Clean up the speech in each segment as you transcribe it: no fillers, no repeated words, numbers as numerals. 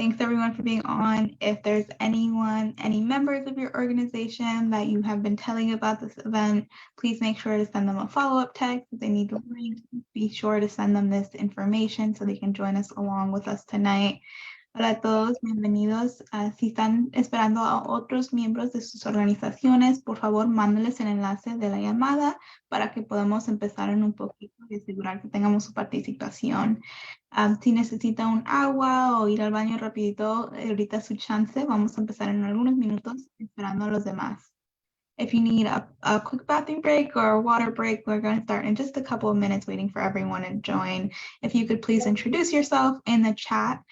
Thanks everyone for being on. If there's anyone, any members of your organization that you have been telling about this event, please make sure to send them a follow-up text. If they need to be sure to send them this information so they can join us along with us tonight. Hola a todos, bienvenidos. Si están esperando a otros miembros de sus organizaciones, por favor, mándenles el enlace de la llamada para que podamos empezar en un poquito y asegurar que tengamos su participación. Si necesita un agua o ir al baño rapidito, ahorita es su chance. Vamos a empezar en algunos minutos esperando a los demás. If you need a quick bathroom break or a water break, we're going to start in just a couple of minutes waiting for everyone to join. If you could please introduce yourself in the chat.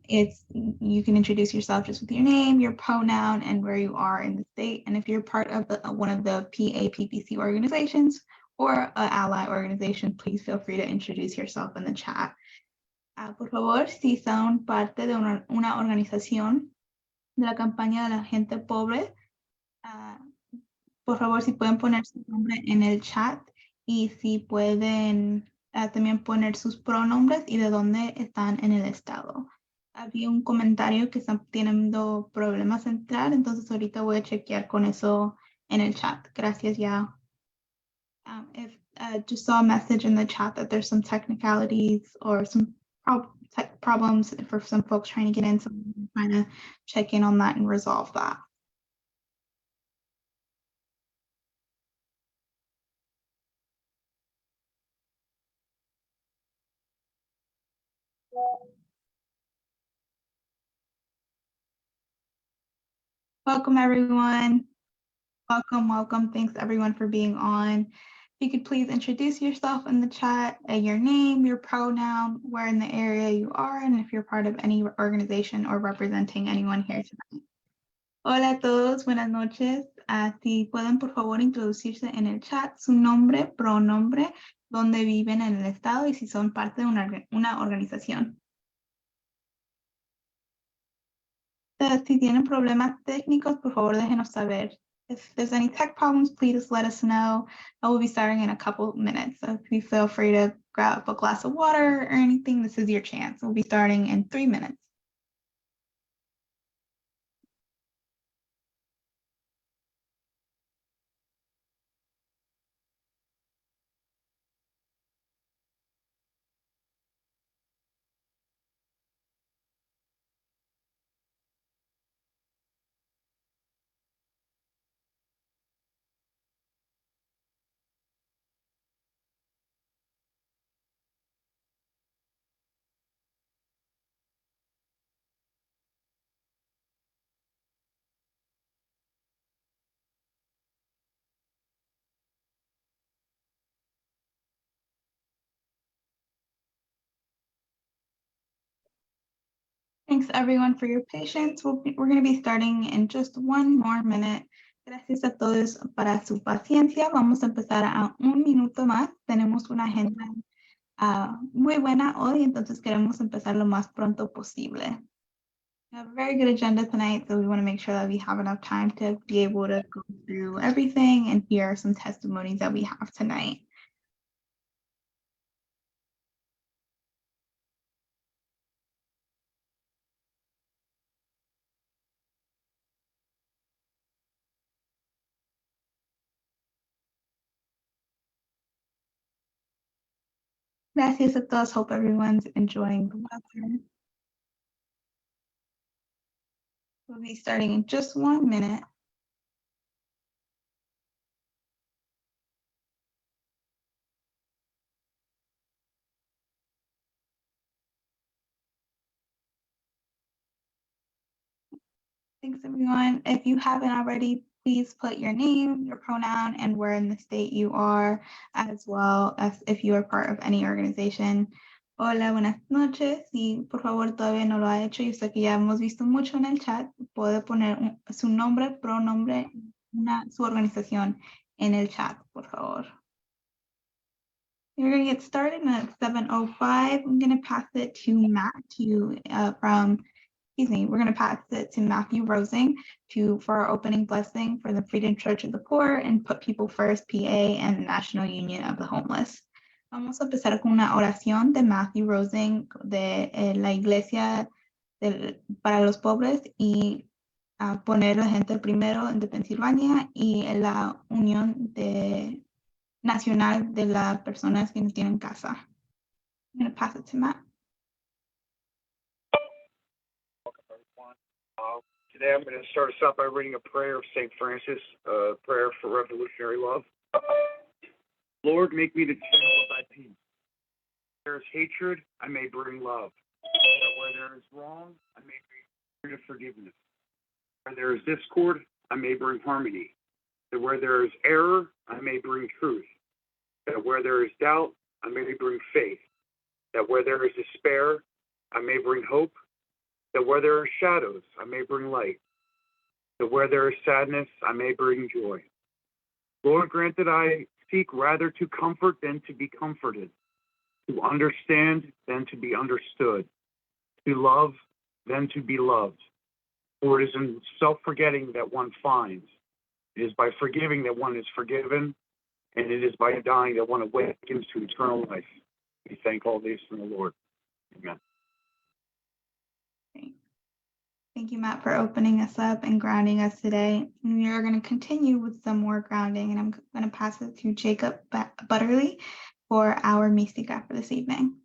You can introduce yourself just with your name, your pronoun, and where you are in the state. And if you're part of one of the PAPPC organizations or an ally organization, please feel free to introduce yourself in the chat. Por favor, si son parte de una organización de la campaña de la gente pobre, por favor, si pueden poner su nombre en el chat y si pueden también poner sus pronombres y de dónde están en el estado. Había un comentario que están teniendo problemas en entrar, entonces ahorita voy a chequear con eso en el chat. Gracias ya. If just saw a message in the chat that there's some technicalities or some tech problems for some folks trying to get in, so I'm trying to check in on that and resolve that. Welcome, everyone. Welcome. Thanks, everyone, for being on. If you could please introduce yourself in the chat, your name, your pronoun, where in the area you are, and if you're part of any organization or representing anyone here tonight. Hola a todos, buenas noches. Si pueden, por favor, introducirse en el chat, su nombre, pronombre, dónde viven en el estado y si son parte de una organización. Si tienen problemas técnicos, por favor, déjenos saber. If there's any tech problems, please let us know. I will be starting in a couple minutes. So if you feel free to grab a glass of water or anything, this is your chance. We'll be starting in 3 minutes. Thanks everyone for your patience. We're going to be starting in just 1 more minute. Gracias a todos para su paciencia. Vamos a empezar a 1 minuto más. Tenemos una agenda muy buena hoy, entonces queremos empezar lo más pronto posible. We have a very good agenda tonight, so we want to make sure that we have enough time to be able to go through everything and hear some testimonies that we have tonight. Gracias a todos. Hope everyone's enjoying the weather. We'll be starting in just 1 minute. Thanks everyone. If you haven't already, please put your name, your pronoun, and where in the state you are, as well as if you are part of any organization. Hola, buenas noches. Si por favor todavía no lo ha hecho, yo sé que ya hemos visto mucho en el chat, puede poner su nombre, pronombre, su organización en el chat, por favor. We're going to get started at 7:05. I'm going to pass it to Matt we're going to pass it to Matthew Rosing for our opening blessing for the Freedom Church of the Poor and Put People First PA and the National Union of the Homeless. Vamos a empezar con una oración de Matthew Rosing de la Iglesia para los pobres y poner la gente primero de Pensilvania y la unión nacional de las personas que no tienen casa. I'm going to pass it to Matt. Welcome, everyone. Today I'm going to start us off by reading a prayer of St. Francis, a prayer for revolutionary love. Lord, make me the channel of thy peace. Where there is hatred, I may bring love. That where there is wrong, I may bring forgiveness. Where there is discord, I may bring harmony. That where there is error, I may bring truth. That where there is doubt, I may bring faith. That where there is despair, I may bring hope. That where there are shadows, I may bring light. That where there is sadness, I may bring joy. Lord, grant that I seek rather to comfort than to be comforted, to understand than to be understood, to love than to be loved. For it is in self-forgetting that one finds. It is by forgiving that one is forgiven, and it is by dying that one awakens to eternal life. We thank all this in the Lord. Amen. Thank you, Matt, for opening us up and grounding us today. And we are going to continue with some more grounding, and I'm going to pass it to Jacob Butterly for our Mística for this evening.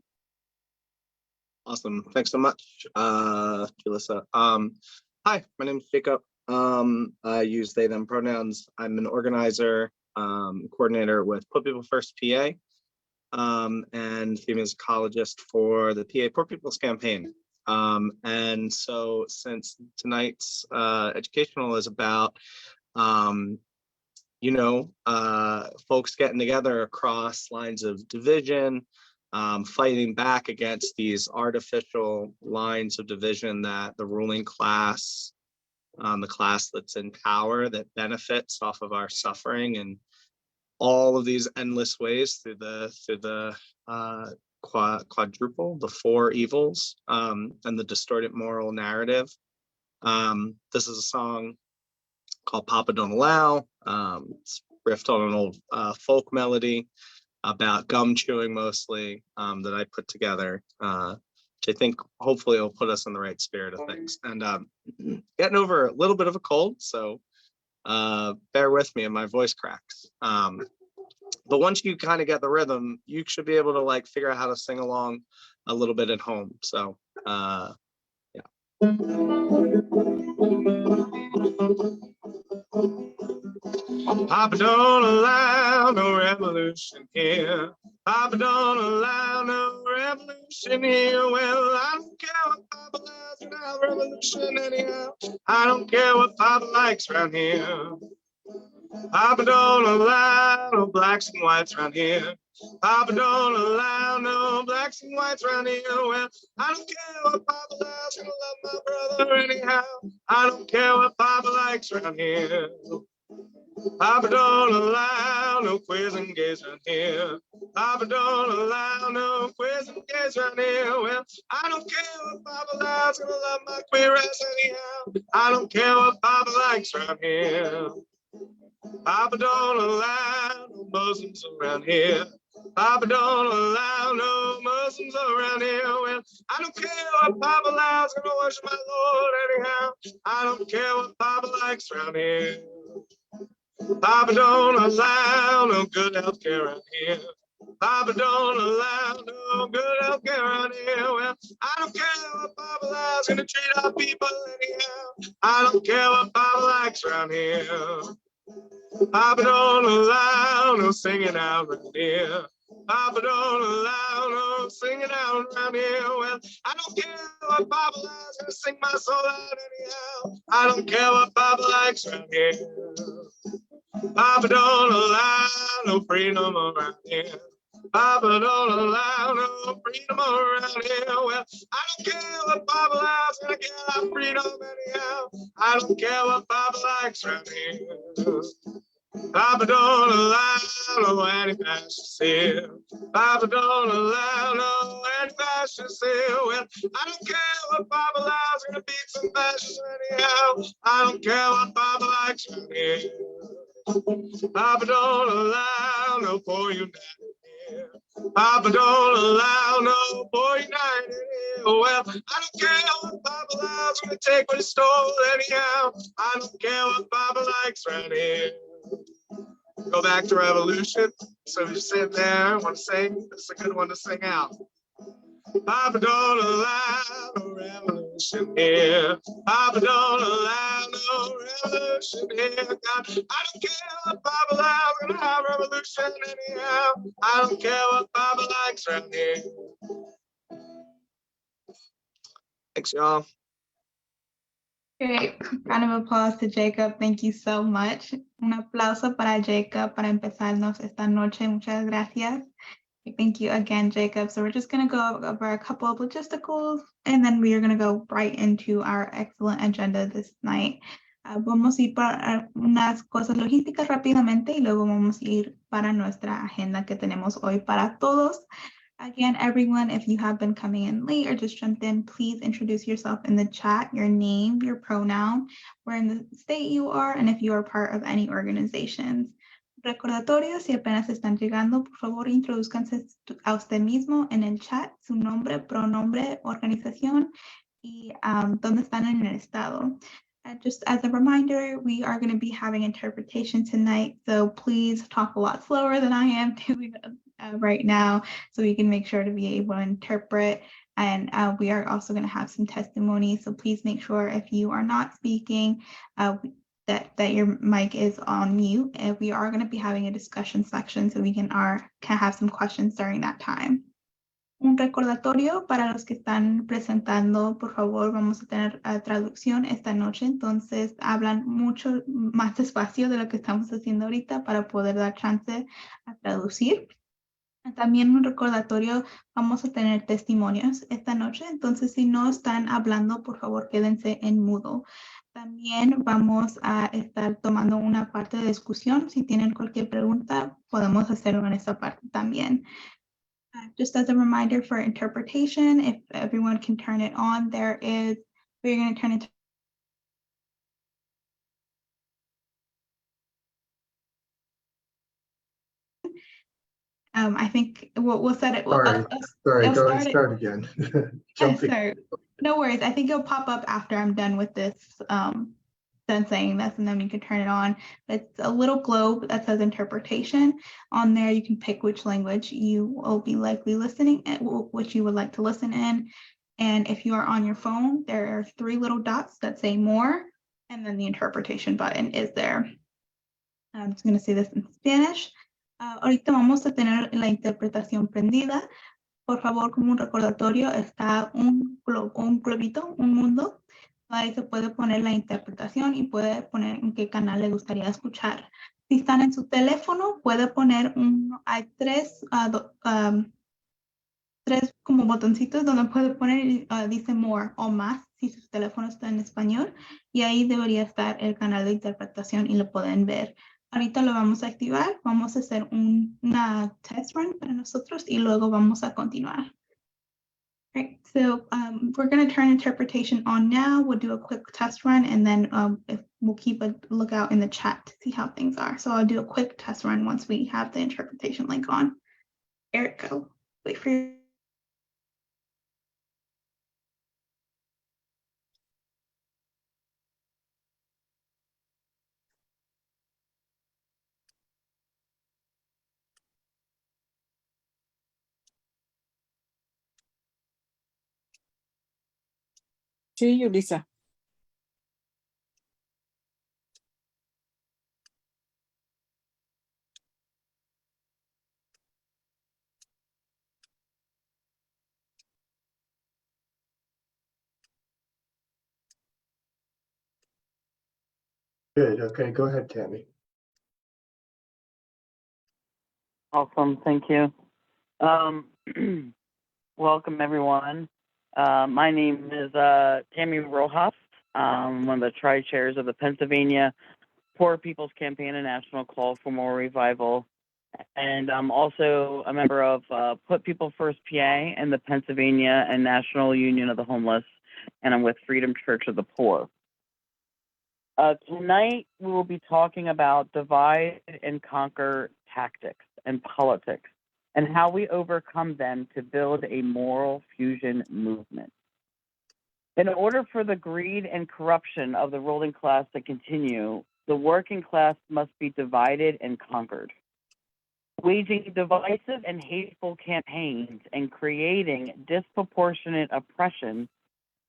Awesome. Thanks so much, Julissa. Hi, my name is Jacob. I use they, them pronouns. I'm an organizer, coordinator with Put People First PA, and female ecologist for the PA Poor People's Campaign. And so since tonight's educational is about, folks getting together across lines of division, fighting back against these artificial lines of division that the ruling class, the class that's in power, that benefits off of our suffering and all of these endless ways through the quadruple, the four evils, and the distorted moral narrative. This is a song called Papa Don't Allow. It's riffed on an old folk melody about gum chewing mostly, that I put together, which I think hopefully will put us in the right spirit of things. And getting over a little bit of a cold, so bear with me and my voice cracks. But once you kind of get the rhythm, you should be able to like figure out how to sing along a little bit at home. So yeah. Papa don't allow no revolution here. Papa don't allow no revolution here. Well, I don't care what Papa allows without revolution anyhow. I don't care what Papa likes around here. Papa don't allow no blacks and whites around here. Papa don't allow no blacks and whites around here. Well, I don't care what Papa allows, gonna love my brother anyhow. I don't care what Papa likes around here. Papa don't allow no queers and gays around here. Papa don't allow no queers and gays around here. Well, I don't care what Papa allows, gonna love my queer ass anyhow. I don't care what Papa likes around here. Papa don't allow no Muslims around here. Papa don't allow no Muslims around here. Well, I don't care what Papa allows, gonna worship my Lord anyhow. I don't care what Papa likes around here. Papa don't allow no good health care around here. Papa don't allow no good health care around here. Well, I don't care what Papa allows, gonna treat our people anyhow. I don't care what Papa likes around here. Papa don't allow no singing out around here. Papa don't allow no singing out around here. Well, I don't care what Papa allows, gonna sing my soul out anyhow. I don't care what Papa likes around here. Papa don't allow no freedom around here. Papa don't allow no freedom around here. Well, I don't care what Papa allows, gonna get our freedom anyhow. I don't care what Papa likes around here. Papa don't allow no anti-fascists here. Papa don't allow no anti-fascists here. Well, I don't care what Papa allows, gonna beat some fascists anyhow. I don't care what Papa likes around here. Papa don't allow no poor united here. Papa don't allow no boy united here. Well, I don't care what Papa allows, gonna take what he stole anyhow. I don't care what Papa likes right here. Go back to revolution. So if you sit there, want to sing, this is a good one to sing out. Papa don't allow no revolution here. Papa don't allow no revolution here. God, I don't care what Papa allows, gonna have revolution anyhow. I don't care what Papa likes around here. Thanks, y'all. Great. Round of applause to Jacob. Thank you so much. Un aplauso para Jacob para empezarnos esta noche. Muchas gracias. Thank you again, Jacob. So we're just going to go over a couple of logisticals, and then we are going to go right into our excellent agenda this night. Vamos a ir para unas cosas logísticas rápidamente y luego vamos a ir para nuestra agenda que tenemos hoy para todos. Again, everyone, if you have been coming in late or just jumped in, please introduce yourself in the chat, your name, your pronoun, where in the state you are, and if you are part of any organizations. Recordatorio, si apenas están llegando, por favor, introduzcanse a usted mismo en el chat, su nombre, pronombre, organización, y dónde están en el estado. Just as a reminder, we are going to be having interpretation tonight, so please talk a lot slower than I am doing right now, so we can make sure to be able to interpret. And we are also going to have some testimony, so please make sure if you are not speaking, that your mic is on mute. And we are going to be having a discussion section, so we can have some questions during that time. Un recordatorio para los que están presentando, por favor, vamos a tener traducción esta noche, entonces hablan mucho más despacio de lo que estamos haciendo ahorita para poder dar chance a traducir. También un recordatorio, vamos a tener testimonios esta noche, entonces si no están hablando, por favor, quédense en mudo. También vamos a estar tomando una parte de discusión. Si tienen cualquier pregunta, podemos hacerlo en esa parte también. Just as a reminder for interpretation, if everyone can turn it on, we're going to turn it. I think we'll set it. Sorry, go ahead and start again. Sorry. No worries. I think it'll pop up after I'm done with this, done saying this, and then we can turn it on. It's a little globe that says interpretation. On there, you can pick which language you will be likely listening at, which you would like to listen in. And if you are on your phone, there are 3 little dots that say more, and then the interpretation button is there. I'm just going to say this in Spanish. Ahorita vamos a tener la interpretación prendida. Por favor, como un recordatorio, está un globito, un mundo. Ahí se puede poner la interpretación y puede poner en qué canal le gustaría escuchar. Si están en su teléfono, puede poner hay 3 como botoncitos donde puede poner, dice more o más, si su teléfono está en español, y ahí debería estar el canal de interpretación y lo pueden ver. Ahorita lo vamos a activar, vamos a hacer una test run para nosotros y luego vamos a continuar. Right, so we're going to turn interpretation on now. We'll do a quick test run, and then we'll keep a lookout in the chat to see how things are. So I'll do a quick test run once we have the interpretation link on. Eric, go. Wait for you. Sí, Yulisa. Good, okay, go ahead, Tammy. Awesome, thank you. Welcome, everyone. My name is Tammy Rojas. I'm one of the tri-chairs of the Pennsylvania Poor People's Campaign and National Call for More Revival. And I'm also a member of Put People First PA and the Pennsylvania and National Union of the Homeless, and I'm with Freedom Church of the Poor. Tonight, we will be talking about divide and conquer tactics and politics and how we overcome them to build a moral fusion movement. In order for the greed and corruption of the ruling class to continue, the working class must be divided and conquered. Waging divisive and hateful campaigns and creating disproportionate oppression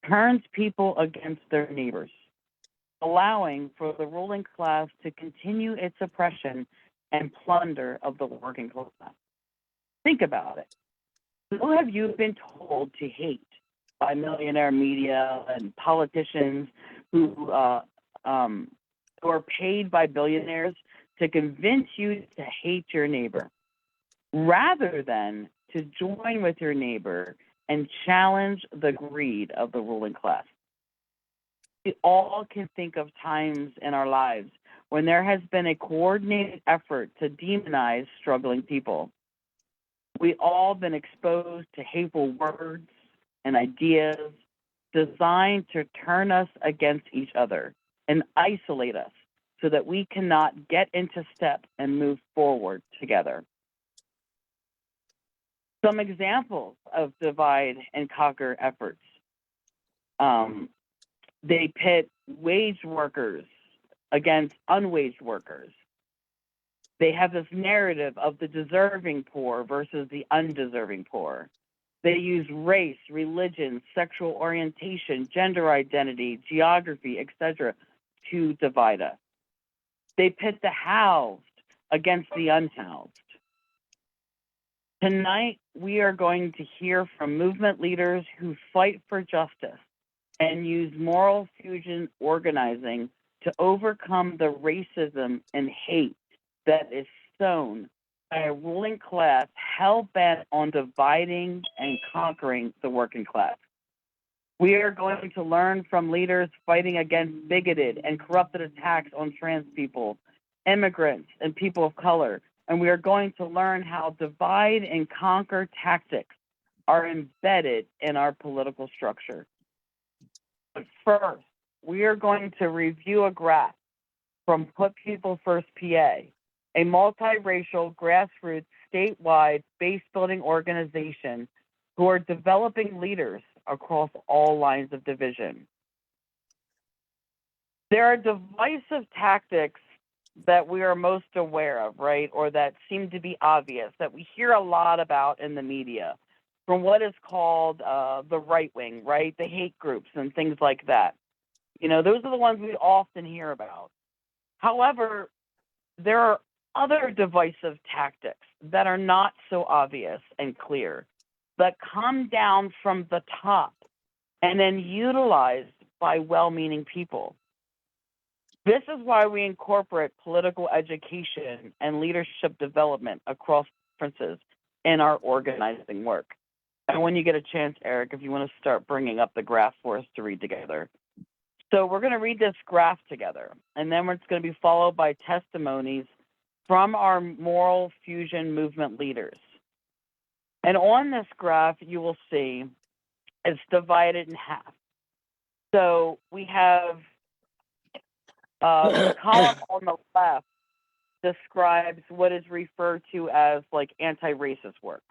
turns people against their neighbors, allowing for the ruling class to continue its oppression and plunder of the working class. Think about it. Who have you been told to hate by millionaire media and politicians who are paid by billionaires to convince you to hate your neighbor, rather than to join with your neighbor and challenge the greed of the ruling class? We all can think of times in our lives when there has been a coordinated effort to demonize struggling people. We all been exposed to hateful words and ideas designed to turn us against each other and isolate us so that we cannot get into step and move forward together. Some examples of divide and conquer efforts. They pit wage workers against unwaged workers. They have this narrative of the deserving poor versus the undeserving poor. They use race, religion, sexual orientation, gender identity, geography, etc. to divide us. They pit the housed against the unhoused. Tonight, we are going to hear from movement leaders who fight for justice and use moral fusion organizing to overcome the racism and hate that is sown by a ruling class hell-bent on dividing and conquering the working class. We are going to learn from leaders fighting against bigoted and corrupted attacks on trans people, immigrants, and people of color. And we are going to learn how divide and conquer tactics are embedded in our political structure. But first, we are going to review a graph from Put People First PA, a multiracial, grassroots, statewide base-building organization who are developing leaders across all lines of division. There are divisive tactics that we are most aware of, right, or that seem to be obvious, that we hear a lot about in the media, from what is called the right wing, right, the hate groups and things like that. You know, those are the ones we often hear about. However, there are other divisive tactics that are not so obvious and clear, that come down from the top and then utilized by well-meaning people. This is why we incorporate political education and leadership development across differences in our organizing work. And when you get a chance, Eric, if you want to start bringing up the graph for us to read together. So we're going to read this graph together, and then it's going to be followed by testimonies from our moral fusion movement leaders. And on this graph, you will see it's divided in half. So we have the column on the left describes what is referred to as like anti-racist work.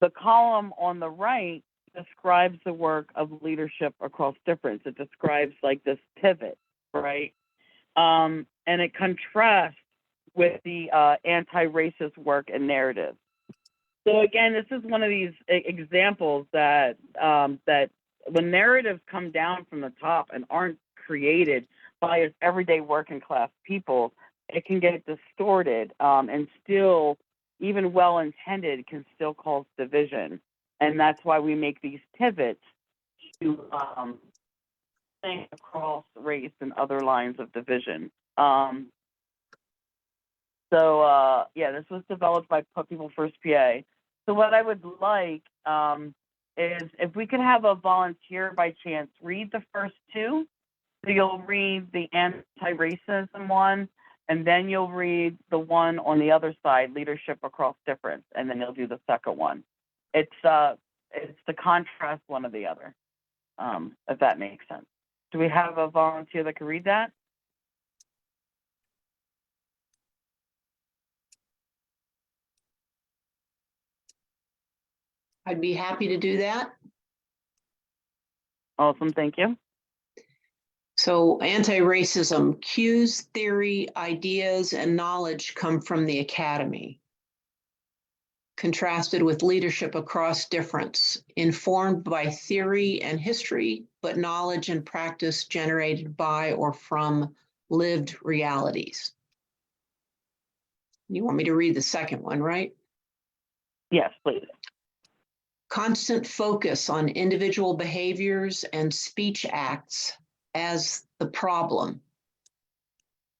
The column on the right describes the work of leadership across difference. It describes like this pivot, right? And it contrasts with the anti-racist work and narrative. So again, this is one of these examples that that when narratives come down from the top and aren't created by us everyday working class people, it can get distorted and still, even well-intended, can still cause division. And that's why we make these pivots to think across race and other lines of division. Yeah, this was developed by Put People First PA. So what I would like is if we could have a volunteer by chance read the first two. So you'll read the anti-racism one, and then you'll read the one on the other side, leadership across difference, and then you'll do the second one. It's the contrast one or the other, if that makes sense. Do we have a volunteer that can read that? I'd be happy to do that. Awesome, thank you. So anti-racism, cues, theory, ideas, and knowledge come from the academy. Contrasted with leadership across difference, informed by theory and history, but knowledge and practice generated by or from lived realities. You want me to read the second one, right? Yes, please. Constant focus on individual behaviors and speech acts as the problem,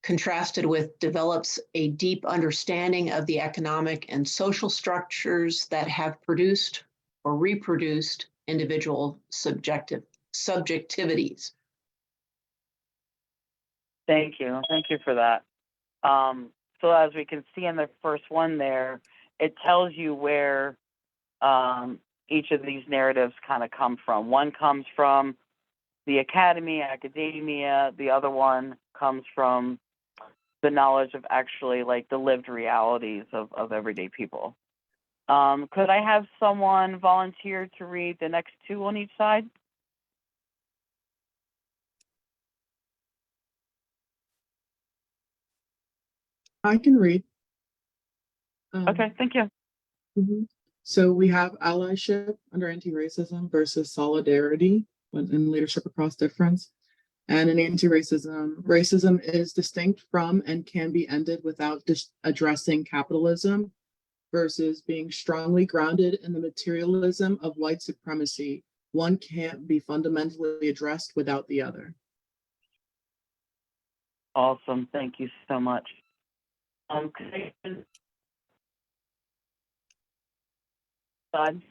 contrasted with develops a deep understanding of the economic and social structures that have produced or reproduced individual subjectivities. Thank you for that. So as we can see in the first one there, it tells you where each of these narratives kind of come from. One comes from the academy, academia. The other one comes from the knowledge of actually like the lived realities of everyday people. Could I have someone volunteer to read the next two on each side? I can read. Okay, thank you. So we have allyship under anti-racism versus solidarity in leadership across difference. And in anti-racism, racism is distinct from and can be ended without addressing capitalism versus being strongly grounded in the materialism of white supremacy. One can't be fundamentally addressed without the other. Awesome, thank you so much. Side.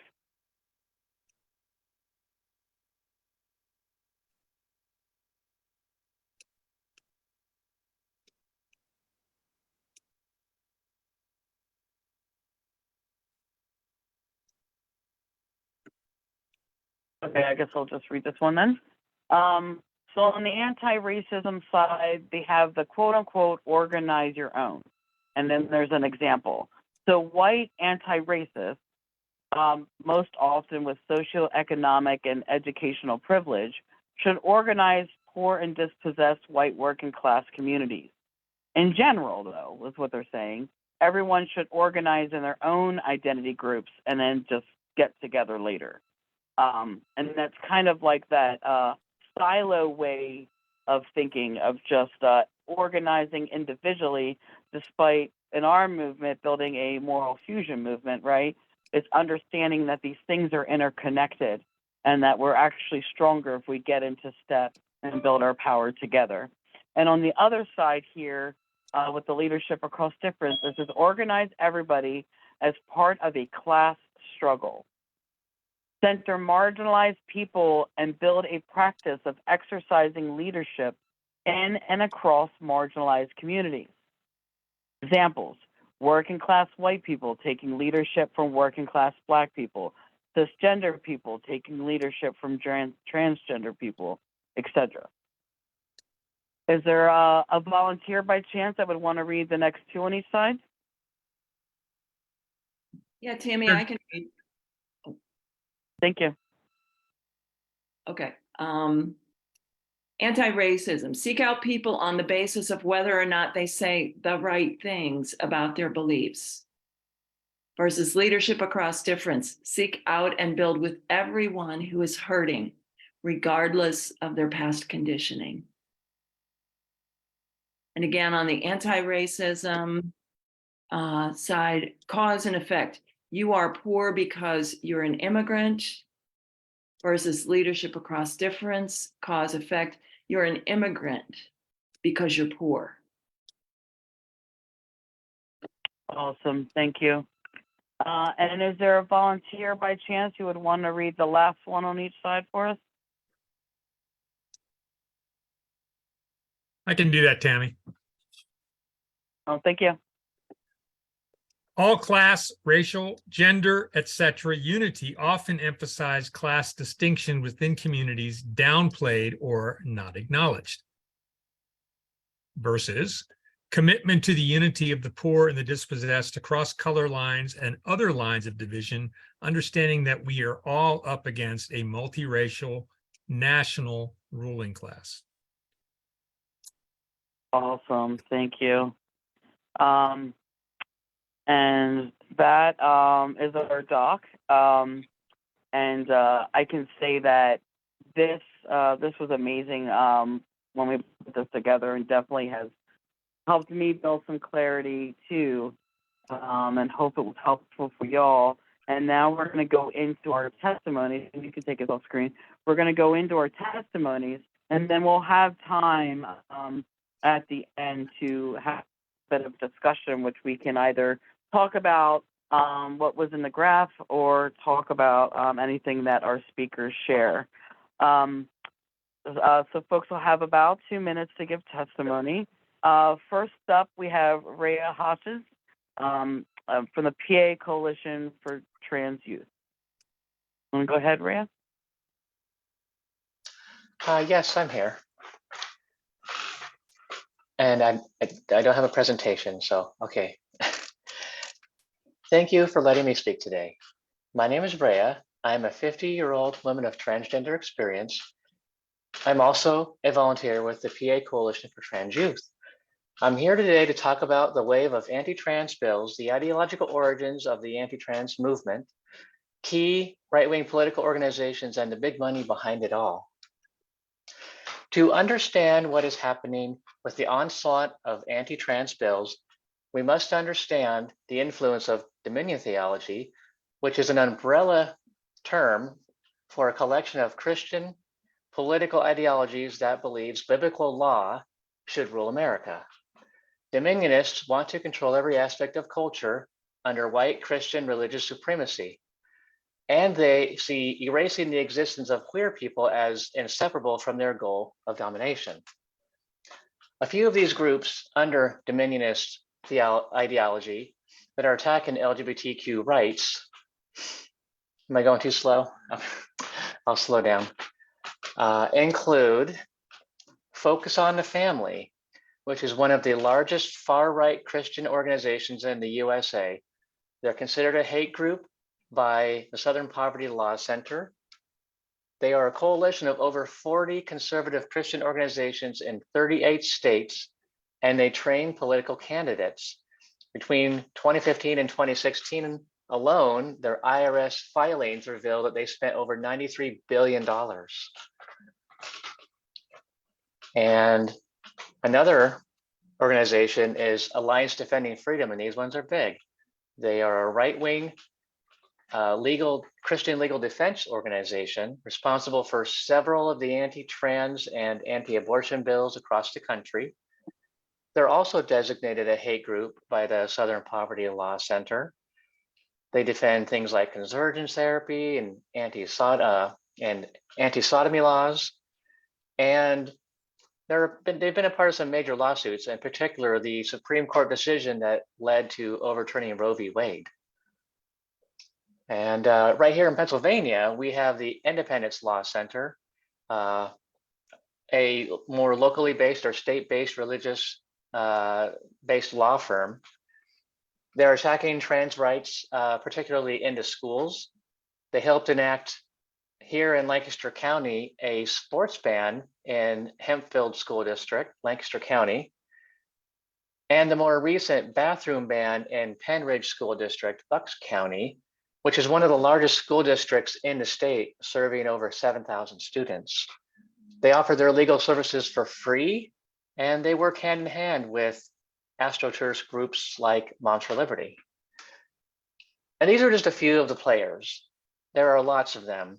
Okay, I guess I'll just read this one then. So on the anti-racism side, they have the quote unquote organize your own. And then there's an example. So white anti-racists, most often with socioeconomic and educational privilege, should organize poor and dispossessed white working class communities. In general, though, is what they're saying, everyone should organize in their own identity groups and then just get together later. And that's kind of like that silo way of thinking of just organizing individually, despite in our movement building a moral fusion movement, right? It's understanding that these things are interconnected and that we're actually stronger if we get into step and build our power together. And on the other side here, with the leadership across difference, this is organize everybody as part of a class struggle. Center marginalized people and build a practice of exercising leadership in and across marginalized communities. Examples: working class white people taking leadership from working class Black people, cisgender people taking leadership from transgender people, etc. Is there a volunteer by chance that would want to read the next two on each side? Yeah, Tammy, I can read. Thank you. Okay. Anti-racism. Seek out people on the basis of whether or not they say the right things about their beliefs. Versus leadership across difference. Seek out and build with everyone who is hurting, regardless of their past conditioning. And again, on the anti-racism side, cause and effect. You are poor because you're an immigrant versus leadership across difference, cause effect. You're an immigrant because you're poor. Awesome, thank you. And is there a volunteer by chance who would want to read the last one on each side for us? I can do that, Tammy. Oh, thank you. All class, racial, gender, etc. unity often emphasize class distinction within communities downplayed or not acknowledged. Versus commitment to the unity of the poor and the dispossessed across color lines and other lines of division, understanding that we are all up against a multiracial national ruling class. Awesome, thank you. And that is our doc. And I can say that this was amazing when we put this together, and definitely has helped me build some clarity too, and hope it was helpful for y'all. And now we're going to go into our testimonies, and you can take it off screen. We're going to go into our testimonies, and then we'll have time at the end to have a bit of discussion, which we can either talk about what was in the graph or talk about anything that our speakers share. So folks will have about 2 minutes to give testimony. First up, we have Rhea Hodgson from the PA Coalition for Trans Youth. Want to go ahead, Rhea? Yes, I'm here. And I don't have a presentation, so okay. Thank you for letting me speak today. My name is Rhea. I'm a 50-year-old woman of transgender experience. I'm also a volunteer with the PA Coalition for Trans Youth. I'm here today to talk about the wave of anti-trans bills, the ideological origins of the anti-trans movement, key right-wing political organizations, and the big money behind it all. To understand what is happening with the onslaught of anti-trans bills, we must understand the influence of dominion theology, which is an umbrella term for a collection of Christian political ideologies that believes biblical law should rule America. Dominionists want to control every aspect of culture under white Christian religious supremacy. And they see erasing the existence of queer people as inseparable from their goal of domination. A few of these groups under dominionist ideology that are attacking LGBTQ rights, am I going too slow? I'll slow down. Include Focus on the Family, which is one of the largest far-right Christian organizations in the USA. They're considered a hate group by the Southern Poverty Law Center. They are a coalition of over 40 conservative Christian organizations in 38 states, and they train political candidates. Between 2015 and 2016 alone, their IRS filings reveal that they spent over $93 billion. And another organization is Alliance Defending Freedom, and these ones are big. They are a right-wing Christian legal defense organization responsible for several of the anti-trans and anti-abortion bills across the country. They're also designated a hate group by the Southern Poverty Law Center. They defend things like convergence therapy and anti-sodomy laws. And they've been a part of some major lawsuits, in particular the Supreme Court decision that led to overturning Roe v. Wade. And right here in Pennsylvania, we have the Independence Law Center, a more locally based or state-based religious based law firm. They're attacking trans rights, particularly into schools. They helped enact here in Lancaster County a sports ban in Hempfield School District, Lancaster County, and the more recent bathroom ban in Penridge School District, Bucks County, which is one of the largest school districts in the state, serving over 7,000 students. They offer their legal services for free, and they work hand in hand with AstroTurf groups like Moms for Liberty. And these are just a few of the players. There are lots of them.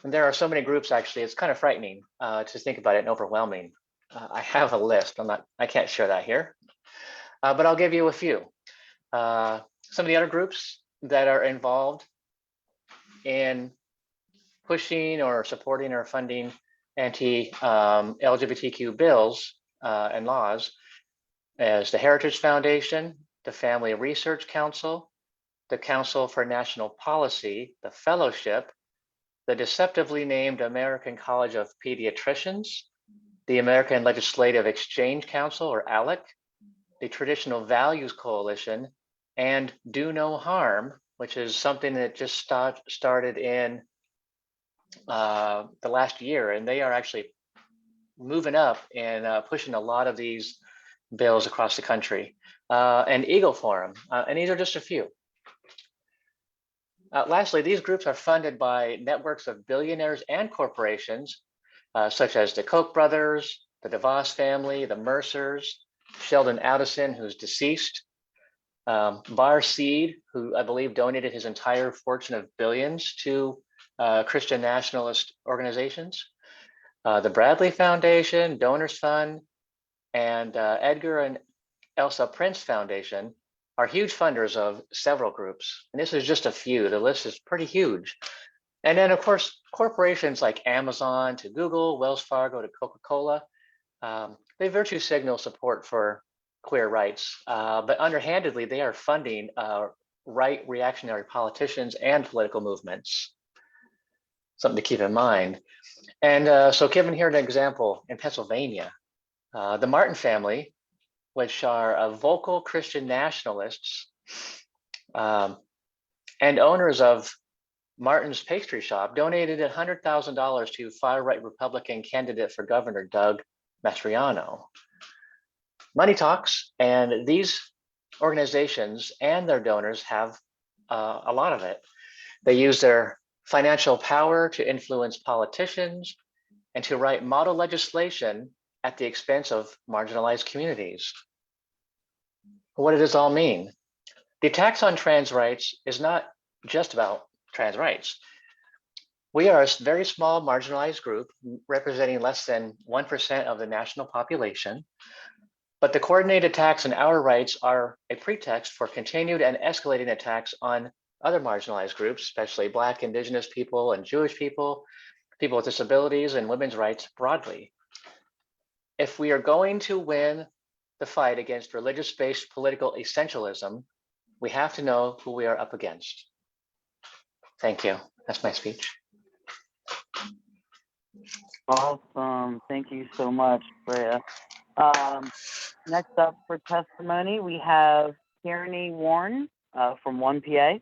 And there are so many groups, actually, it's kind of frightening to think about it and overwhelming. I have a list, I can't share that here, but I'll give you a few. Some of the other groups that are involved in pushing or supporting or funding anti-LGBTQ bills and laws as the Heritage Foundation, the Family Research Council, the Council for National Policy, the Fellowship, the deceptively named American College of Pediatricians, the American Legislative Exchange Council, or ALEC, the Traditional Values Coalition, and Do No Harm, which is something that just started in the last year, and they are actually moving up and pushing a lot of these bills across the country, and Eagle Forum, and these are just a few. Lastly, these groups are funded by networks of billionaires and corporations, such as the Koch brothers, the DeVos family, the Mercers, Sheldon Adelson, who's deceased, Bar Seed, who I believe donated his entire fortune of billions to Christian nationalist organizations, the Bradley Foundation, Donors Fund, and Edgar and Elsa Prince Foundation are huge funders of several groups. And this is just a few. The list is pretty huge. And then, of course, corporations like Amazon to Google, Wells Fargo to Coca-Cola, they virtue signal support for queer rights, but underhandedly, they are funding right reactionary politicians and political movements. Something to keep in mind. And so given here an example in Pennsylvania, the Martin family, which are vocal Christian nationalists and owners of Martin's Pastry Shop, donated $100,000 to far-right Republican candidate for governor Doug Mastriano. Money talks, and these organizations and their donors have a lot of it. They use their financial power to influence politicians and to write model legislation at the expense of marginalized communities. What does this all mean? The attacks on trans rights is not just about trans rights. We are a very small marginalized group representing less than 1% of the national population, but the coordinated attacks on our rights are a pretext for continued and escalating attacks on other marginalized groups, especially Black, Indigenous people, and Jewish people, people with disabilities, and women's rights broadly. If we are going to win the fight against religious-based political essentialism, we have to know who we are up against. Thank you. That's my speech. Awesome. Thank you so much, Rhea. Next up for testimony, we have Kearni Warren from 1PA.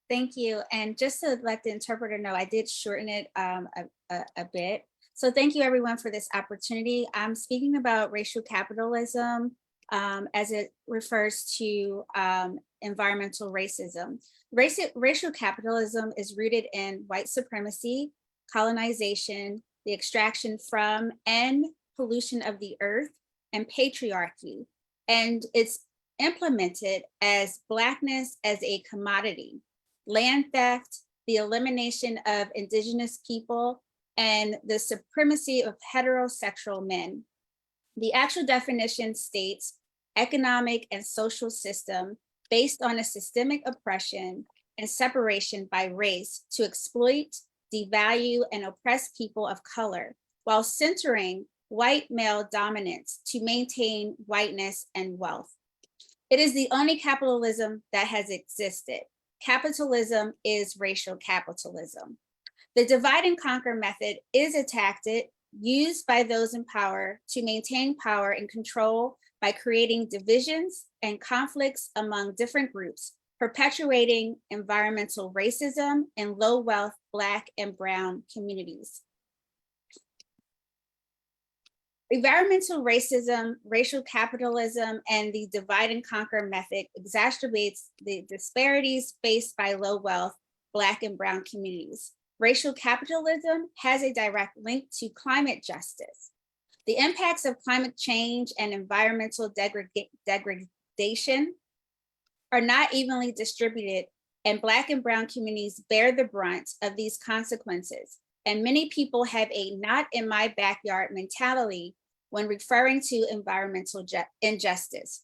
Thank you. And just to let the interpreter know, I did shorten it a bit. So thank you everyone for this opportunity. I'm speaking about racial capitalism as it refers to environmental racism. Racial capitalism is rooted in white supremacy, colonization, the extraction from and pollution of the earth, and patriarchy. And it's implemented as Blackness as a commodity, land theft, the elimination of indigenous people, and the supremacy of heterosexual men. The actual definition states economic and social system based on a systemic oppression and separation by race to exploit, devalue, and oppress people of color, while centering white male dominance to maintain whiteness and wealth. It is the only capitalism that has existed. Capitalism is racial capitalism. The divide and conquer method is a tactic used by those in power to maintain power and control by creating divisions and conflicts among different groups, perpetuating environmental racism in low wealth Black and brown communities. Environmental racism, racial capitalism, and the divide and conquer method exacerbates the disparities faced by low wealth Black and brown communities. Racial capitalism has a direct link to climate justice. The impacts of climate change and environmental degradation are not evenly distributed, and Black and brown communities bear the brunt of these consequences. And many people have a not in my backyard mentality when referring to environmental injustice.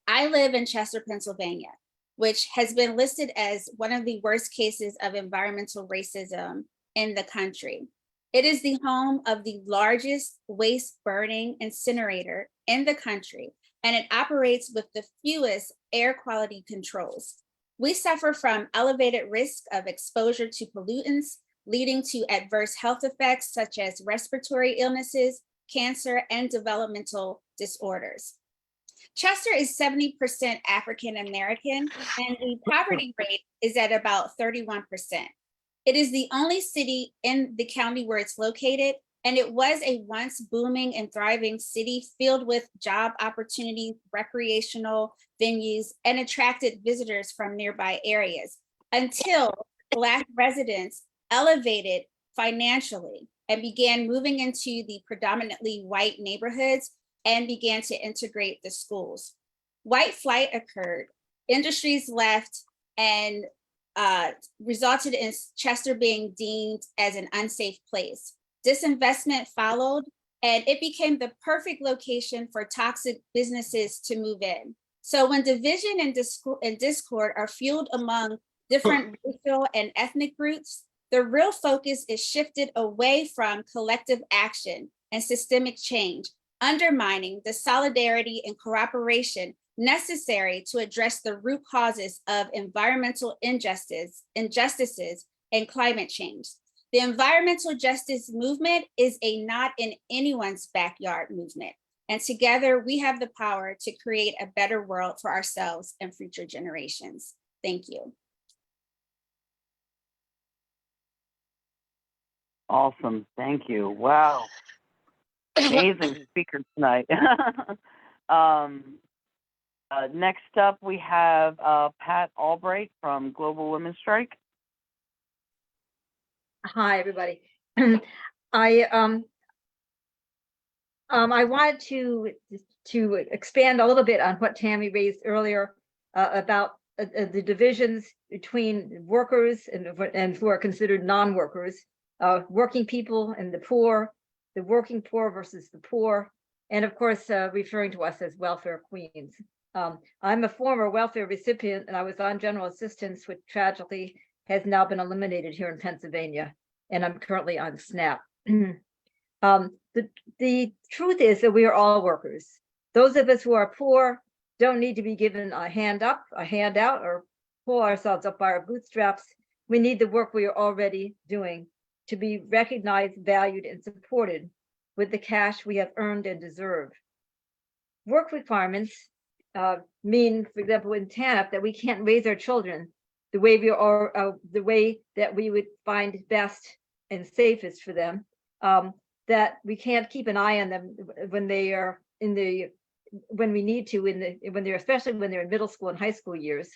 I live in Chester, Pennsylvania, which has been listed as one of the worst cases of environmental racism in the country. It is the home of the largest waste burning incinerator in the country, and it operates with the fewest air quality controls. We suffer from elevated risk of exposure to pollutants leading to adverse health effects such as respiratory illnesses, cancer, and developmental disorders. Chester is 70% African American, and the poverty rate is at about 31%. It is the only city in the county where it's located, and it was a once booming and thriving city filled with job opportunities, recreational venues, and attracted visitors from nearby areas until Black residents elevated financially and began moving into the predominantly white neighborhoods and began to integrate the schools. White flight occurred, industries left, and resulted in Chester being deemed as an unsafe place. Disinvestment followed, and it became the perfect location for toxic businesses to move in. So when division and discord are fueled among different racial and ethnic groups, the real focus is shifted away from collective action and systemic change, undermining the solidarity and cooperation necessary to address the root causes of environmental injustices and climate change. The environmental justice movement is a not in anyone's backyard movement. And together we have the power to create a better world for ourselves and future generations. Thank you. Awesome, thank you. Wow, amazing speaker tonight. Next up, we have Pat Albright from Global Women's Strike. Hi, everybody. I wanted to expand a little bit on what Tammy raised earlier about the divisions between workers and who are considered non-workers, working people and the poor, the working poor versus the poor, and of course, referring to us as welfare queens. I'm a former welfare recipient, and I was on general assistance, which tragically has now been eliminated here in Pennsylvania, and I'm currently on SNAP. The truth is that we are all workers. Those of us who are poor don't need to be given a hand up, a handout, or pull ourselves up by our bootstraps. We need the work we are already doing to be recognized, valued, and supported with the cash we have earned and deserve. Work requirements mean, for example, in TANF, that we can't raise our children the way we are, the way that we would find best and safest for them. That we can't keep an eye on them when they are when we need to, especially when they're in middle school and high school years.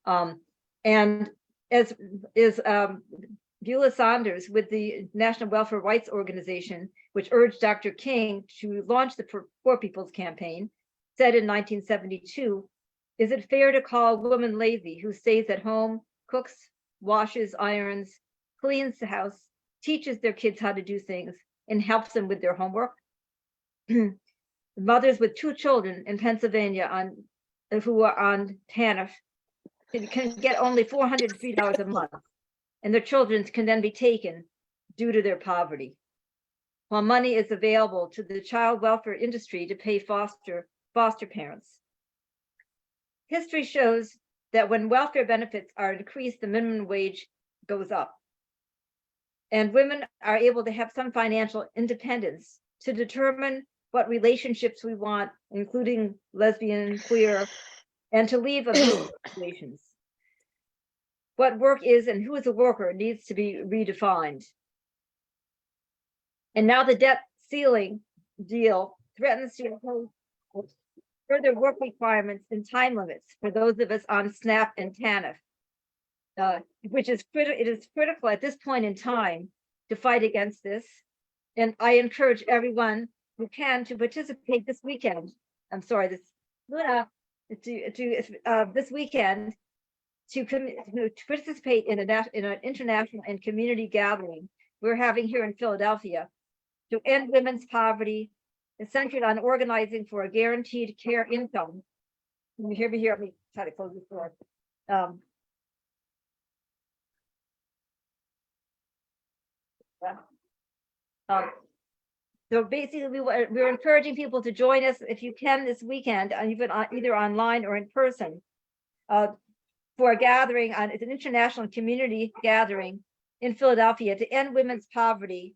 And as Beulah Saunders with the National Welfare Rights Organization, which urged Dr. King to launch the Poor People's Campaign, said in 1972, is it fair to call a woman lazy who stays at home, cooks, washes, irons, cleans the house, teaches their kids how to do things, and helps them with their homework? Mothers with 2 children in Pennsylvania who are on TANF can get only $403 a month, and their children can then be taken due to their poverty, while money is available to the child welfare industry to pay foster parents. History shows that when welfare benefits are increased, the minimum wage goes up, and women are able to have some financial independence to determine what relationships we want, including lesbian, queer, and to leave abusive relations. What work is and who is a worker needs to be redefined. And now the debt ceiling deal threatens to impose further work requirements and time limits for those of us on SNAP and TANF, which is critical at this point in time to fight against this. And I encourage everyone who can to participate this weekend. I'm sorry, this weekend to participate in an international and community gathering we're having here in Philadelphia to end women's poverty. It's centered on organizing for a guaranteed care income. Let me try to close this door. So basically, we're encouraging people to join us if you can this weekend, either online or in person, for a gathering. It's an international community gathering in Philadelphia to end women's poverty,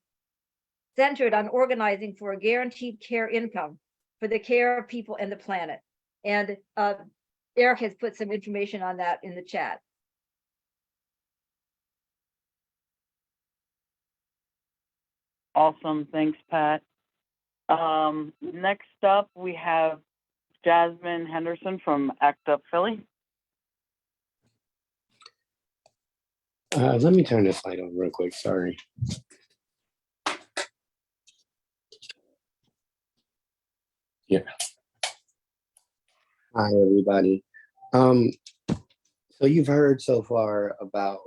centered on organizing for a guaranteed care income for the care of people and the planet. And Eric has put some information on that in the chat. Awesome. Thanks, Pat. Next up, we have Jasmine Henderson from ACT UP Philly. Let me turn this light on real quick. Sorry. Yeah. Hi, everybody. So you've heard so far about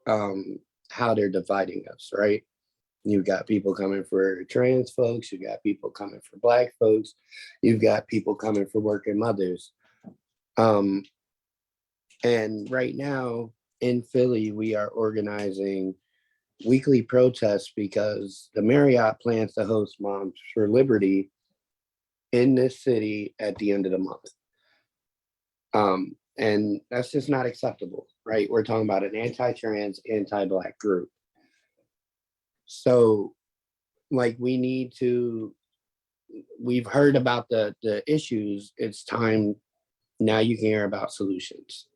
how they're dividing us, right? You've got people coming for trans folks, you got people coming for Black folks, you've got people coming for working mothers. And right now in Philly, we are organizing weekly protests because the Marriott plans to host Moms for Liberty in this city at the end of the month. And that's just not acceptable, right? We're talking about an anti-trans, anti-Black group. So, like, we've heard about the issues. It's time now you can hear about solutions.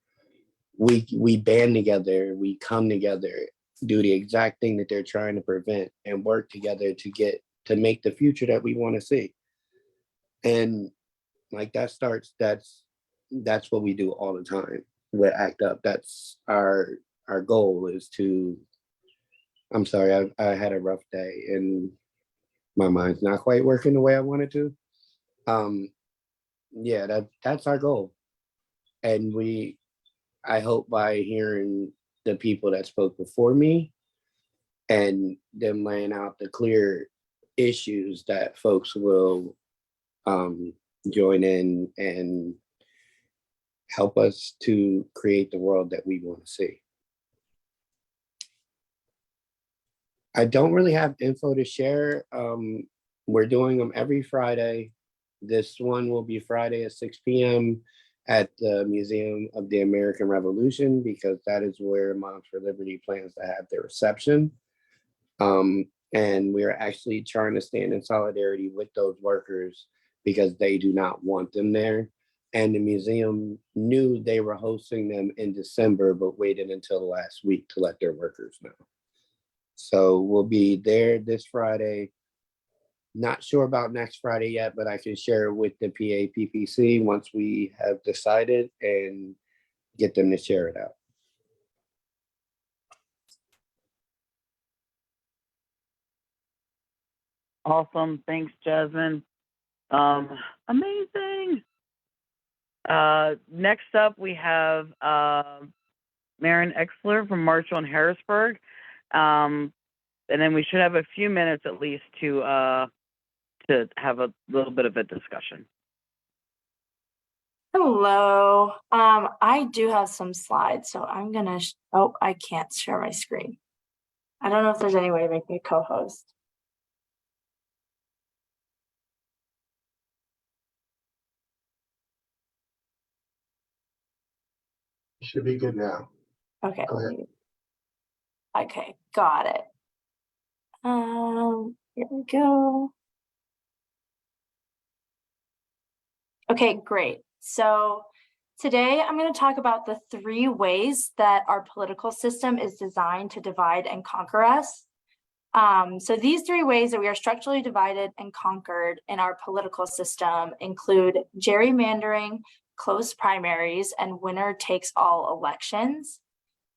We band together, we come together, do the exact thing that they're trying to prevent, and work together to make the future that we want to see. And like that's what we do all the time with ACT UP. That's our goal is to. I'm sorry, I had a rough day and my mind's not quite working the way I wanted to. Yeah, that's our goal. And I hope by hearing the people that spoke before me and them laying out the clear issues that folks will join in and help us to create the world that we want to see. I don't really have info to share. We're doing them every Friday. This one will be Friday at 6 p.m. at the Museum of the American Revolution, because that is where Moms for Liberty plans to have their reception. And we're actually trying to stand in solidarity with those workers because they do not want them there. And the museum knew they were hosting them in December, but waited until the last week to let their workers know. So we'll be there this Friday. Not sure about next Friday yet, but I can share with the PAPPC once we have decided and get them to share it out. Awesome. Thanks, Jasmine. Amazing. Next up, we have Maren Exler from Marshall and Harrisburg. And then we should have a few minutes at least to have a little bit of a discussion. Hello. I do have some slides, so I'm gonna, I can't share my screen. I don't know if there's any way to make me a co-host. Should be good now. Okay. Go ahead. Okay, got it. Here we go. Okay, great. So today I'm going to talk about the 3 ways that our political system is designed to divide and conquer us. So these 3 ways that we are structurally divided and conquered in our political system include gerrymandering, close primaries, and winner takes all elections.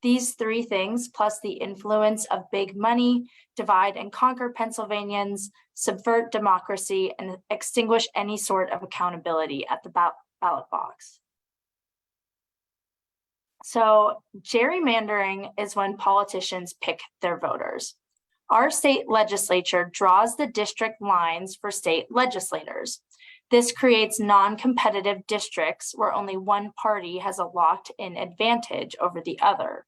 These 3 things, plus the influence of big money, divide and conquer Pennsylvanians, subvert democracy, and extinguish any sort of accountability at the ballot box. So gerrymandering is when politicians pick their voters. Our state legislature draws the district lines for state legislators. This creates non-competitive districts where only one party has a locked-in advantage over the other.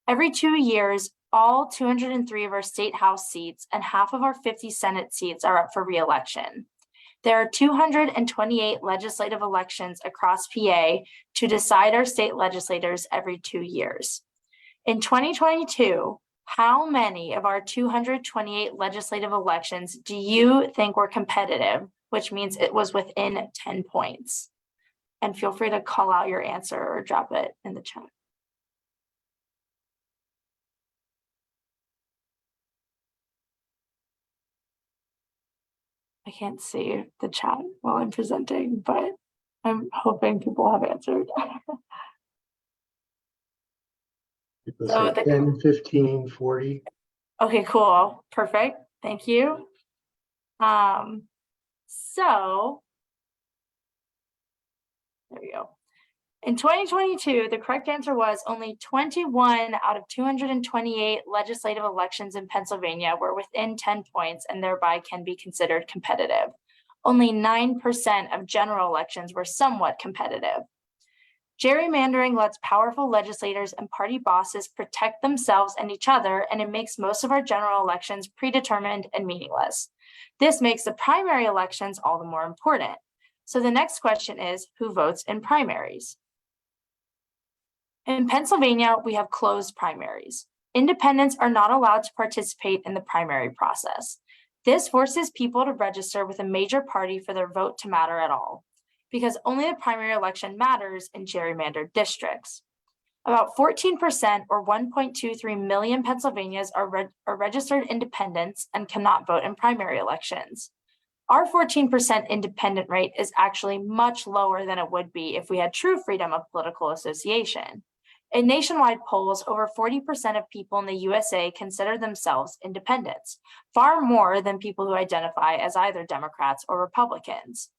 Every 2 years, all 203 of our state house seats and half of our 50 Senate seats are up for re-election. There are 228 legislative elections across PA to decide our state legislators every 2 years. In 2022, How many of our 228 legislative elections do you think were competitive, which means it was within 10 points? And feel free to call out your answer or drop it in the chat. I can't see the chat while I'm presenting, but I'm hoping people have answered. People So say 10, 15, 40. Okay, cool. Perfect. Thank you. So there we go. In 2022, the correct answer was only 21 out of 228 legislative elections in Pennsylvania were within 10 points and thereby can be considered competitive. Only 9% of general elections were somewhat competitive. Gerrymandering lets powerful legislators and party bosses protect themselves and each other, and it makes most of our general elections predetermined and meaningless. This makes the primary elections all the more important. So the next question is, who votes in primaries? In Pennsylvania, we have closed primaries. Independents are not allowed to participate in the primary process. This forces people to register with a major party for their vote to matter at all, because only the primary election matters in gerrymandered districts. About 14% or 1.23 million Pennsylvanians are registered independents and cannot vote in primary elections. Our 14% independent rate is actually much lower than it would be if we had true freedom of political association. In nationwide polls, over 40% of people in the USA consider themselves independents, far more than people who identify as either Democrats or Republicans.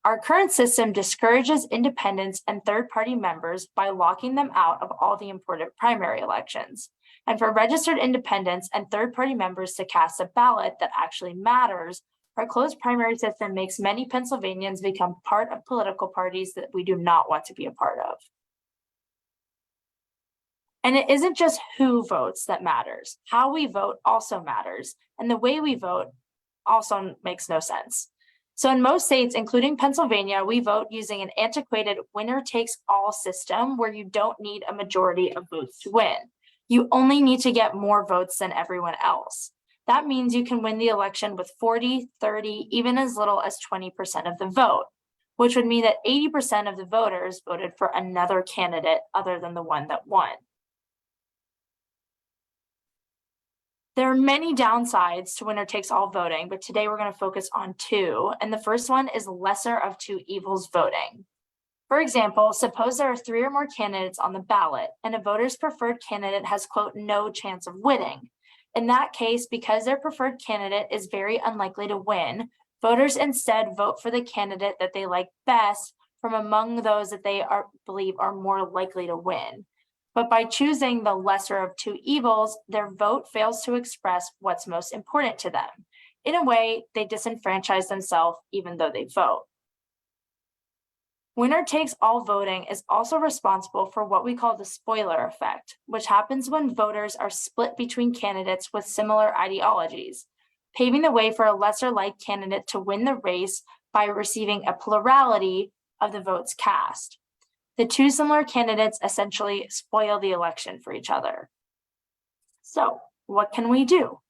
Our current system discourages independents and third-party members by locking them out of all the important primary elections. And for registered independents and third-party members to cast a ballot that actually matters, our closed primary system makes many Pennsylvanians become part of political parties that we do not want to be a part of. And it isn't just who votes that matters. How we vote also matters. And the way we vote also makes no sense. So in most states, including Pennsylvania, we vote using an antiquated winner-takes-all system where you don't need a majority of votes to win. You only need to get more votes than everyone else. That means you can win the election with 40, 30, even as little as 20% of the vote, which would mean that 80% of the voters voted for another candidate other than the one that won. There are many downsides to winner-takes-all voting, but today we're going to focus on two, and the first one is lesser of two evils voting. For example, suppose there are 3 or more candidates on the ballot, and a voter's preferred candidate has, quote, no chance of winning. In that case, because their preferred candidate is very unlikely to win, voters instead vote for the candidate that they like best from among those that they believe are more likely to win. But by choosing the lesser of two evils, their vote fails to express what's most important to them. In a way, they disenfranchise themselves even though they vote. Winner-takes-all voting is also responsible for what we call the spoiler effect, which happens when voters are split between candidates with similar ideologies, paving the way for a lesser-liked candidate to win the race by receiving a plurality of the votes cast. The two similar candidates essentially spoil the election for each other. So, what can we do?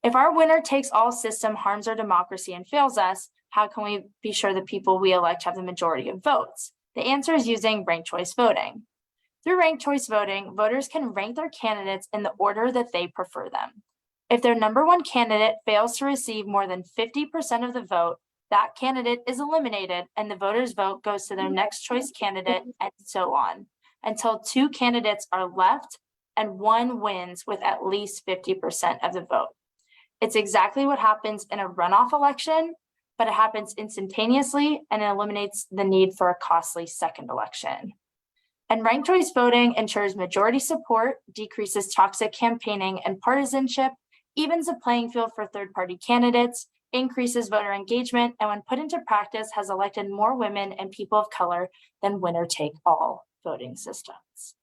If our winner-takes-all system harms our democracy and fails us, how can we be sure the people we elect have the majority of votes? The answer is using ranked choice voting. Through ranked choice voting, voters can rank their candidates in the order that they prefer them. If their number one candidate fails to receive more than 50% of the vote, that candidate is eliminated and the voter's vote goes to their next choice candidate, and so on, until 2 candidates are left and one wins with at least 50% of the vote. It's exactly what happens in a runoff election, but it happens instantaneously and it eliminates the need for a costly second election. And ranked choice voting ensures majority support, decreases toxic campaigning and partisanship, evens the playing field for third-party candidates, increases voter engagement, and when put into practice has elected more women and people of color than winner-take-all voting systems.